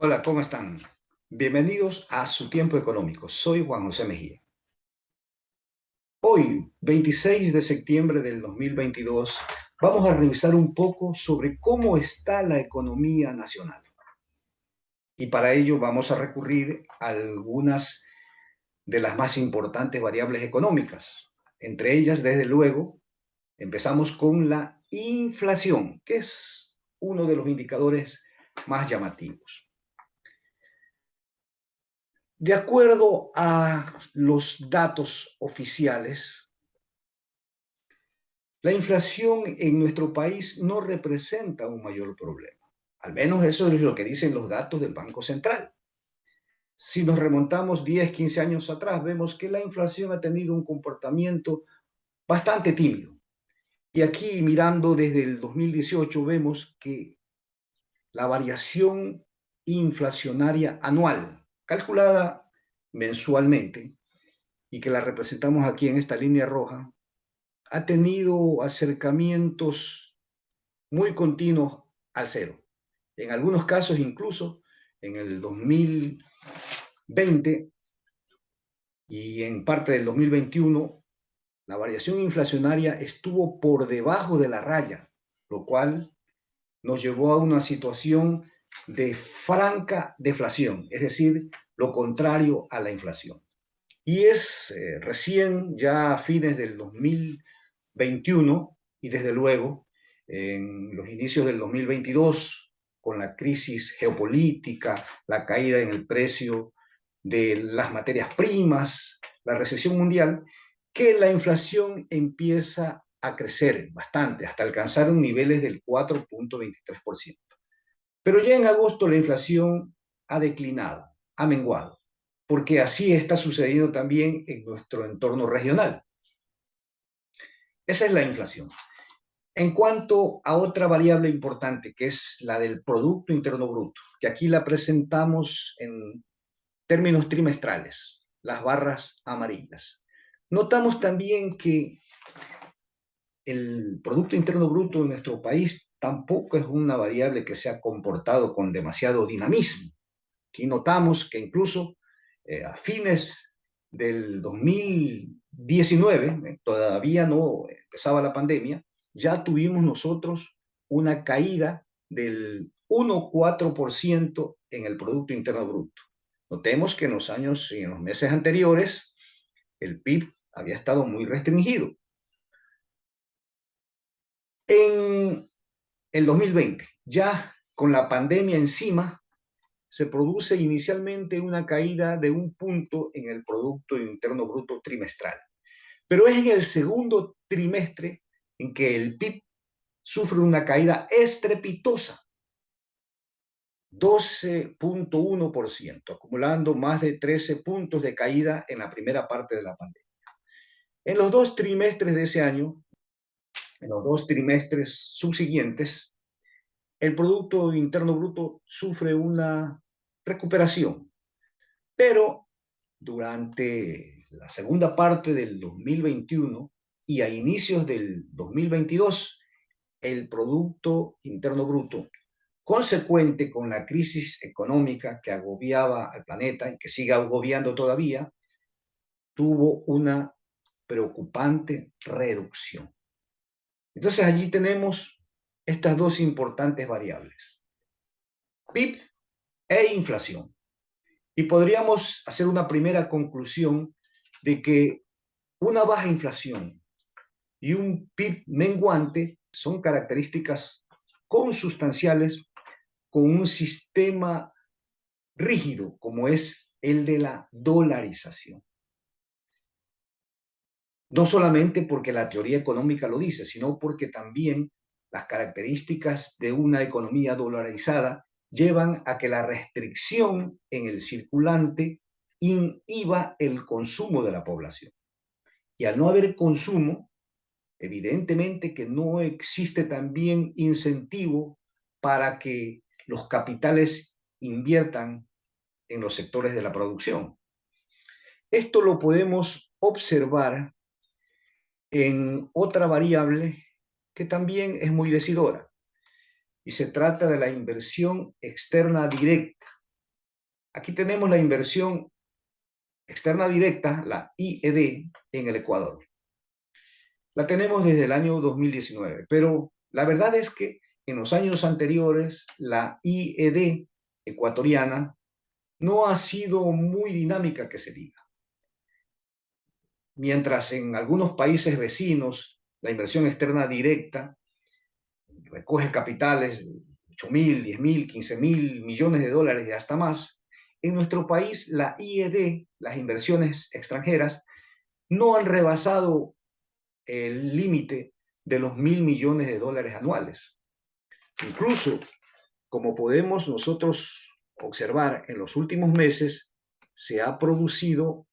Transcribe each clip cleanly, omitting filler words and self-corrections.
Hola, ¿cómo están? Bienvenidos a Su Tiempo Económico. Soy Juan José Mejía. Hoy, 26 de septiembre del 2022, vamos a revisar un poco sobre cómo está la economía nacional. Y para ello vamos a recurrir a algunas de las más importantes variables económicas. Entre ellas, desde luego, empezamos con la inflación, que es uno de los indicadores más llamativos. De acuerdo a los datos oficiales, la inflación en nuestro país no representa un mayor problema. Al menos eso es lo que dicen los datos del Banco Central. Si nos remontamos 10, 15 años atrás, vemos que la inflación ha tenido un comportamiento bastante tímido. Y aquí, mirando desde el 2018, vemos que la variación inflacionaria anual, calculada mensualmente, y que la representamos aquí en esta línea roja, ha tenido acercamientos muy continuos al cero. En algunos casos, incluso en el 2020 y en parte del 2021, la variación inflacionaria estuvo por debajo de la raya, lo cual nos llevó a una situación de franca deflación, es decir, lo contrario a la inflación. Y es recién, ya a fines del 2021 y desde luego en los inicios del 2022, con la crisis geopolítica, la caída en el precio de las materias primas, la recesión mundial, que la inflación empieza a crecer bastante, hasta alcanzar niveles del 4,23%. Pero ya en agosto la inflación ha declinado, ha menguado, porque así está sucediendo también en nuestro entorno regional. Esa es la inflación. En cuanto a otra variable importante, que es la del Producto Interno Bruto, que aquí la presentamos en términos trimestrales, las barras amarillas. Notamos también que el Producto Interno Bruto en nuestro país tampoco es una variable que se ha comportado con demasiado dinamismo. Aquí notamos que incluso a fines del 2019, todavía no empezaba la pandemia, ya tuvimos nosotros una caída del 1,4% en el Producto Interno Bruto. Notemos que en los años y en los meses anteriores el PIB había estado muy restringido. En el 2020, ya con la pandemia encima, se produce inicialmente una caída de 1 punto en el Producto Interno Bruto trimestral. Pero es en el segundo trimestre en que el PIB sufre una caída estrepitosa, 12,1%, acumulando más de 13 puntos de caída en la primera parte de la pandemia. En los dos trimestres de ese año, en los dos trimestres subsiguientes, el Producto Interno Bruto sufre una recuperación, pero durante la segunda parte del 2021 y a inicios del 2022, el Producto Interno Bruto, consecuente con la crisis económica que agobiaba al planeta y que sigue agobiando todavía, tuvo una preocupante reducción. Entonces allí tenemos estas dos importantes variables, PIB e inflación. Y podríamos hacer una primera conclusión de que una baja inflación y un PIB menguante son características consustanciales con un sistema rígido como es el de la dolarización. No solamente porque la teoría económica lo dice, sino porque también las características de una economía dolarizada llevan a que la restricción en el circulante inhiba el consumo de la población. Y al no haber consumo, evidentemente que no existe también incentivo para que los capitales inviertan en los sectores de la producción. Esto lo podemos observar en otra variable que también es muy decidora, y se trata de la inversión externa directa, Aquí tenemos la inversión externa directa, la IED, en el Ecuador. La tenemos desde el año 2019, pero la verdad es que en los años anteriores la IED ecuatoriana no ha sido muy dinámica, que se diga. Mientras en algunos países vecinos la inversión externa directa recoge capitales de 8.000, 10.000, 15.000 millones de dólares y hasta más, en nuestro país la IED, las inversiones extranjeras, no han rebasado el límite de los 1.000 millones de dólares anuales. Incluso, como podemos nosotros observar en los últimos meses, se ha producido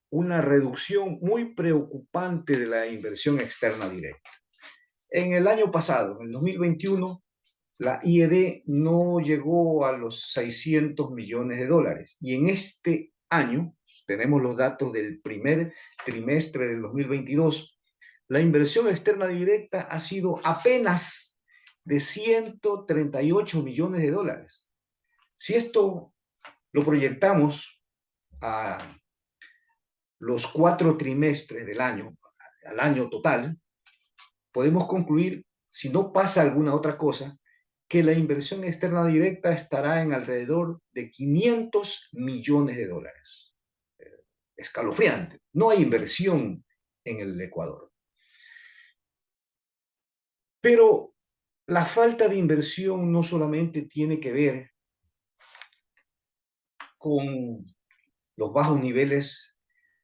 una reducción muy preocupante de la inversión externa directa. En el año pasado, en el 2021, la IED no llegó a los 600 millones de dólares y en este año, tenemos los datos del primer trimestre del 2022, la inversión externa directa ha sido apenas de 138 millones de dólares. Si esto lo proyectamos a los 4 trimestres del año, al año total, podemos concluir, si no pasa alguna otra cosa, que la inversión externa directa estará en alrededor de 500 millones de dólares. Escalofriante. No hay inversión en el Ecuador. Pero la falta de inversión no solamente tiene que ver con los bajos niveles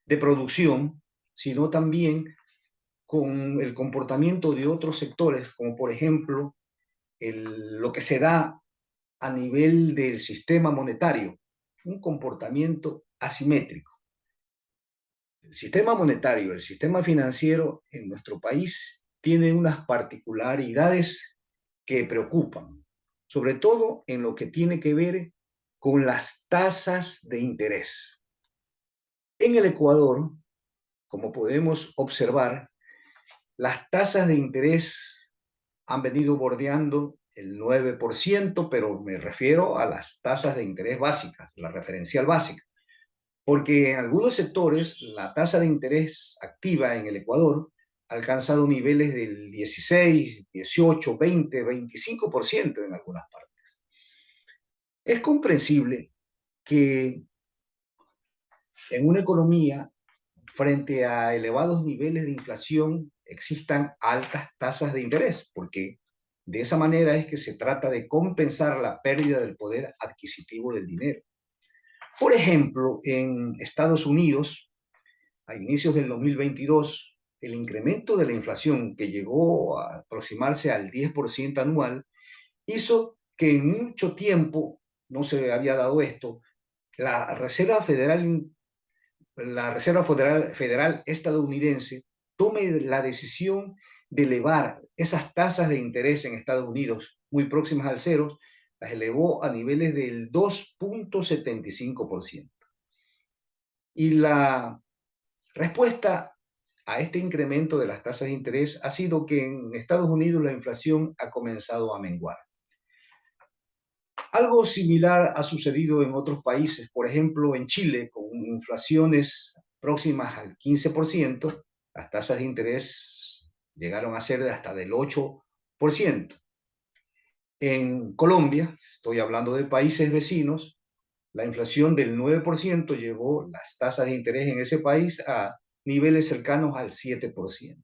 de producción, sino también con el comportamiento de otros sectores, como por ejemplo lo que se da a nivel del sistema monetario, un comportamiento asimétrico. El sistema monetario, el sistema financiero en nuestro país tiene unas particularidades que preocupan, sobre todo en lo que tiene que ver con las tasas de interés. En el Ecuador, como podemos observar, las tasas de interés han venido bordeando el 9%, pero me refiero a las tasas de interés básicas, la referencial básica, porque en algunos sectores la tasa de interés activa en el Ecuador ha alcanzado niveles del 16, 18, 20, 25% en algunas partes. Es comprensible que en una economía frente a elevados niveles de inflación existan altas tasas de interés, porque de esa manera es que se trata de compensar la pérdida del poder adquisitivo del dinero. Por ejemplo, en Estados Unidos, a inicios del 2022, el incremento de la inflación, que llegó a aproximarse al 10% anual, hizo que en mucho tiempo, no se había dado esto, la Reserva Federal Federal estadounidense tome la decisión de elevar esas tasas de interés en Estados Unidos muy próximas al cero, las elevó a niveles del 2.75%. Y la respuesta a este incremento de las tasas de interés ha sido que en Estados Unidos la inflación ha comenzado a menguar. Algo similar ha sucedido en otros países, por ejemplo, en Chile, con inflaciones próximas al 15%, las tasas de interés llegaron a ser de hasta del 8%. En Colombia, estoy hablando de países vecinos, la inflación del 9% llevó las tasas de interés en ese país a niveles cercanos al 7%.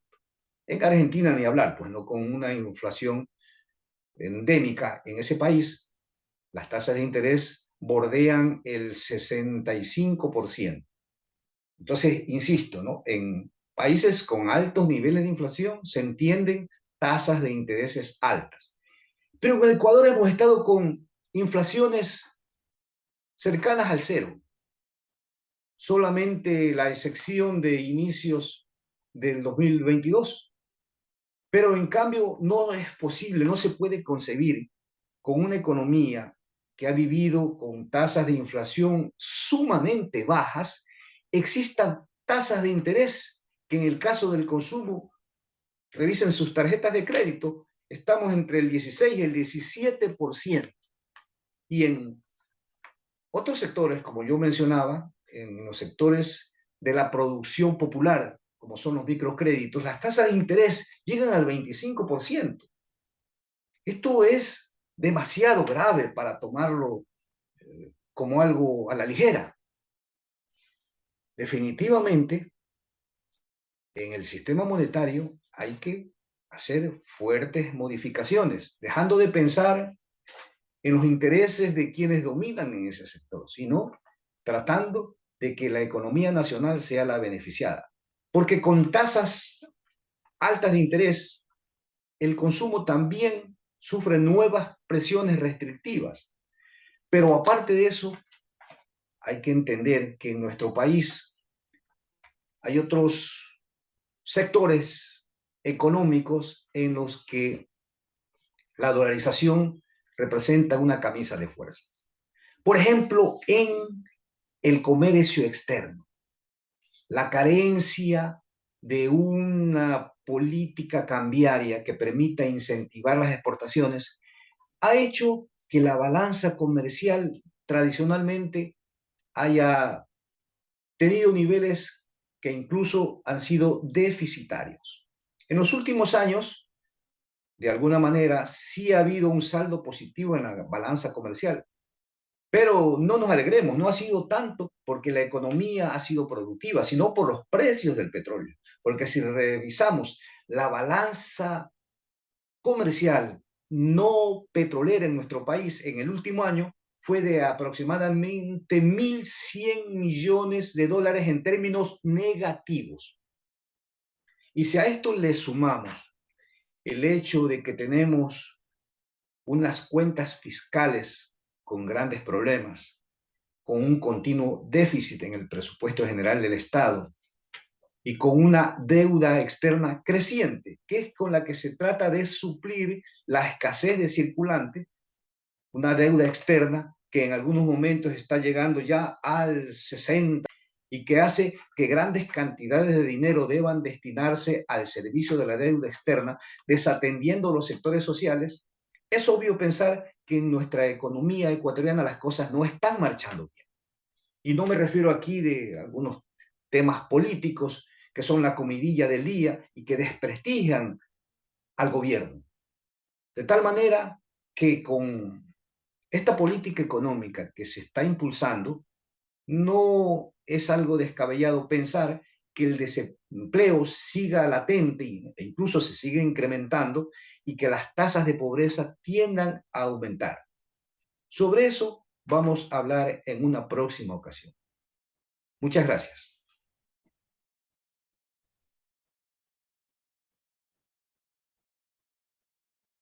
En Argentina ni hablar, pues no, con una inflación endémica en ese país, las tasas de interés bordean el 65%. Entonces, insisto, ¿no? En países con altos niveles de inflación se entienden tasas de intereses altas. Pero en el Ecuador hemos estado con inflaciones cercanas al cero. Solamente la excepción de inicios del 2022. Pero en cambio no es posible, no se puede concebir con una economía que ha vivido con tasas de inflación sumamente bajas, existan tasas de interés que en el caso del consumo, revisen sus tarjetas de crédito, estamos entre el 16 y el 17%. Y en Otros sectores, como yo mencionaba, en los sectores de la producción popular, como son los microcréditos, las tasas de interés llegan al 25%. Esto es demasiado grave para tomarlo como algo a la ligera. Definitivamente, en el sistema monetario hay que hacer fuertes modificaciones, dejando de pensar en los intereses de quienes dominan en ese sector, sino tratando de que la economía nacional sea la beneficiada. Porque con tasas altas de interés, el consumo también sufre nuevas presiones restrictivas. Pero aparte de eso, hay que entender que en nuestro país hay otros sectores económicos en los que la dolarización representa una camisa de fuerzas. Por ejemplo, en el comercio externo, la carencia de una política cambiaria que permita incentivar las exportaciones ha hecho que la balanza comercial tradicionalmente haya tenido niveles que incluso han sido deficitarios. En los últimos años, de alguna manera, sí ha habido un saldo positivo en la balanza comercial, pero no nos alegremos, no ha sido tanto porque la economía ha sido productiva, sino por los precios del petróleo. Porque si revisamos la balanza comercial no petrolera en nuestro país en el último año, fue de aproximadamente 1.100 millones de dólares en términos negativos. Y si a esto le sumamos el hecho de que tenemos unas cuentas fiscales con grandes problemas, con un continuo déficit en el presupuesto general del Estado y con una deuda externa creciente, que es con la que se trata de suplir la escasez de circulante, una deuda externa que en algunos momentos está llegando ya al 60% y que hace que grandes cantidades de dinero deban destinarse al servicio de la deuda externa, desatendiendo los sectores sociales. Es obvio pensar que en nuestra economía ecuatoriana las cosas no están marchando bien. Y no me refiero aquí de algunos temas políticos que son la comidilla del día y que desprestigian al gobierno. De tal manera que con esta política económica que se está impulsando, no es algo descabellado pensar que el desempleo siga latente e incluso se siga incrementando y que las tasas de pobreza tiendan a aumentar. Sobre eso vamos a hablar en una próxima ocasión. Muchas gracias.